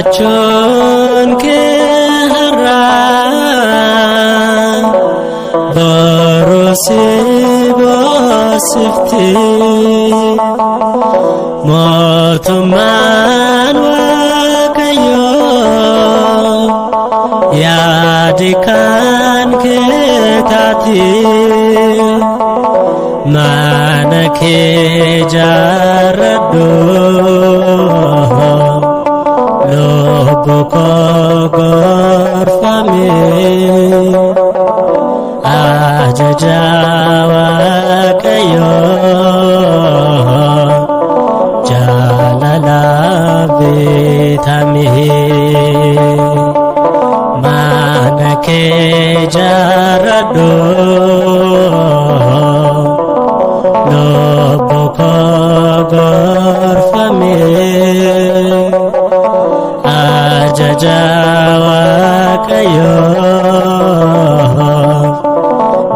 Gamachon ke harra borosi bosifti motuman wakayo yadikan ke tati mana ke jarado Loboko gorfame ajajawa kayo jalala bitami manake jarado loboko gorfame jawa kayo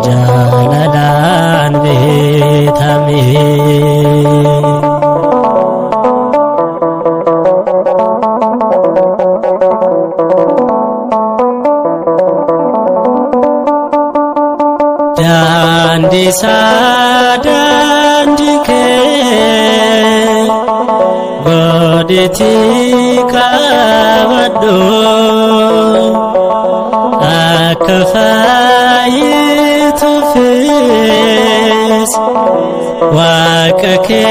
jalalan bitami dan disadandike boditi kawado akafayitu fis wakake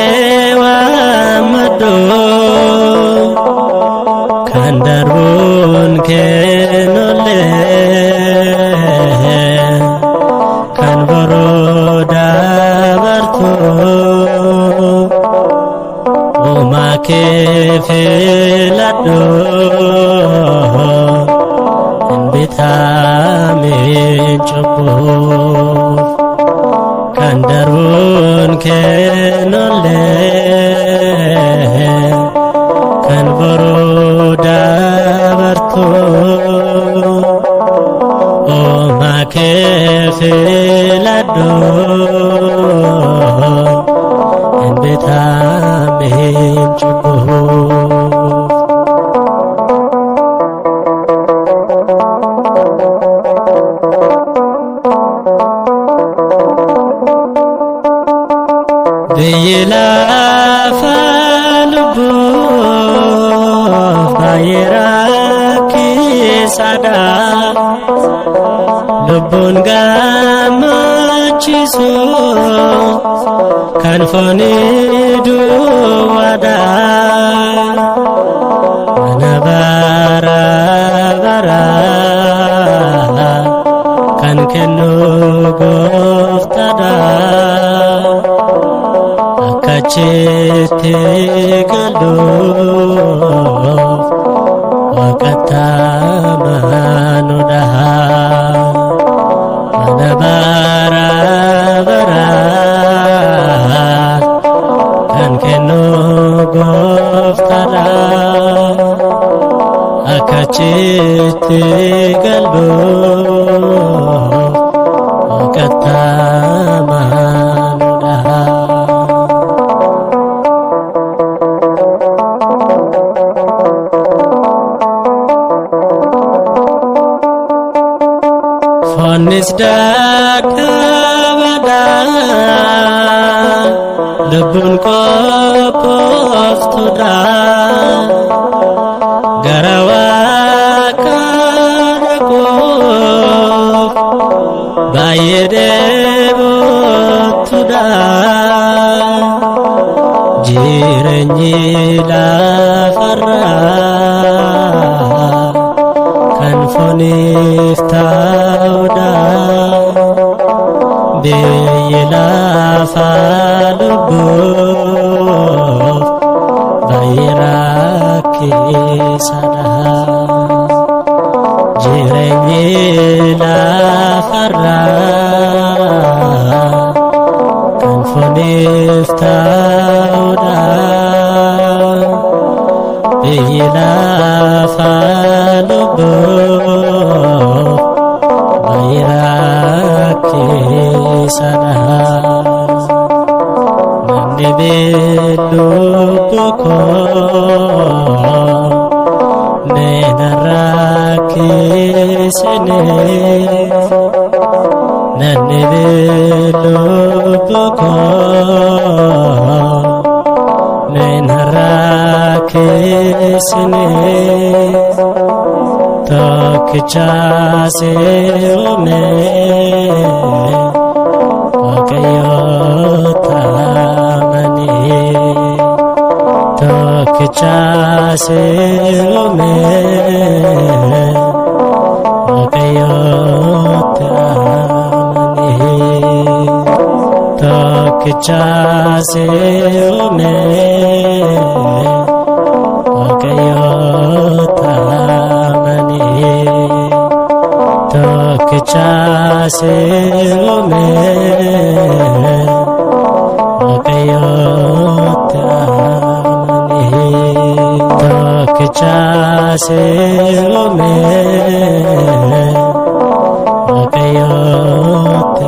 wamado kandarun kenole kan boroda barto umake filado vitamin chopo kandarun kenole kan boroda barto umake filado vitamin chopo Yela falbu fayra kisada lubun gamachiso kan foni duwada manabara bara kan kenu goftada Kachete galo wakata manuda manabara bara kan keno goftara achitti galuuf qaxxaamuudha. Fonnis dadhabadha lubbuun qophooftuudha gara Waaqa dhaquuf baay'ee dheebottuudha. Jireenyi lafarraa kan fooniif ta'uudha. Biyyi lafaa lubbuuf baay'ee rakkisaadha. Jireenyi lafarraa kan fooniif ta'uudha. Biyyi lafaa lubbuuf baay'ee rakkisaadha. Namni beelubbu koo neena rakkisine. Namni beelubbu koo neena rakkisine. Tokkicha si'uume Waaqayyo taamanii. Tokkicha si'uume Waaqayyo taamanii. Tokkicha si'uume Waaqayyo taamanii. Tokkicha si'uume Waaqayyo taamanii. Tokkicha si'uume Waaqayyo taamanii.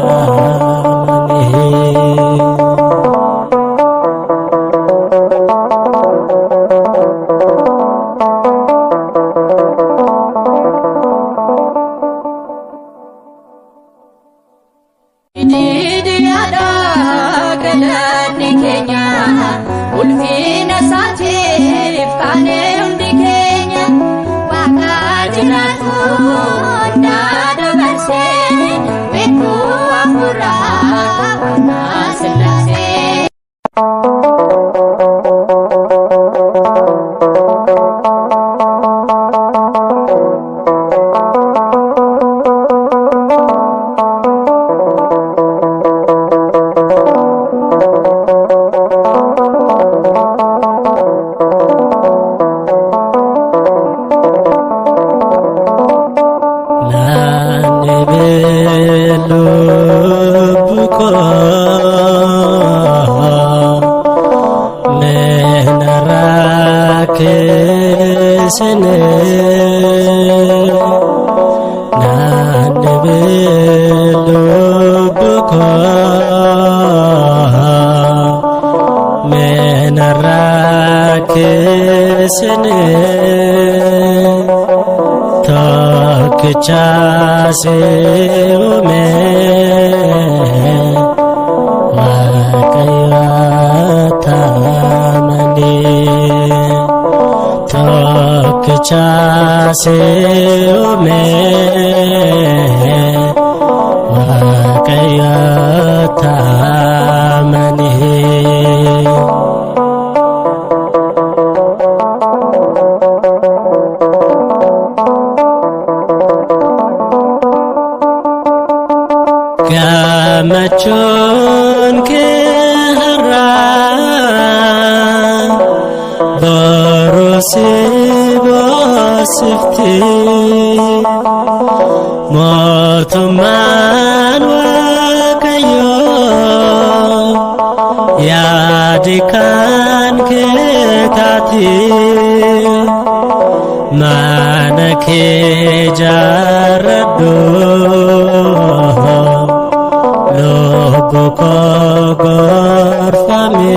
Tokkicha si'uume Waaqayyo taamanii. Tokkicha si'uume Waaqayyo taamanii. Gammachuun kee har'aa boruu si boonsifti. Mootummaan Waaqayyoo yaadi kan kee taati. Mana kee jaaradhu lubbu koo gorfame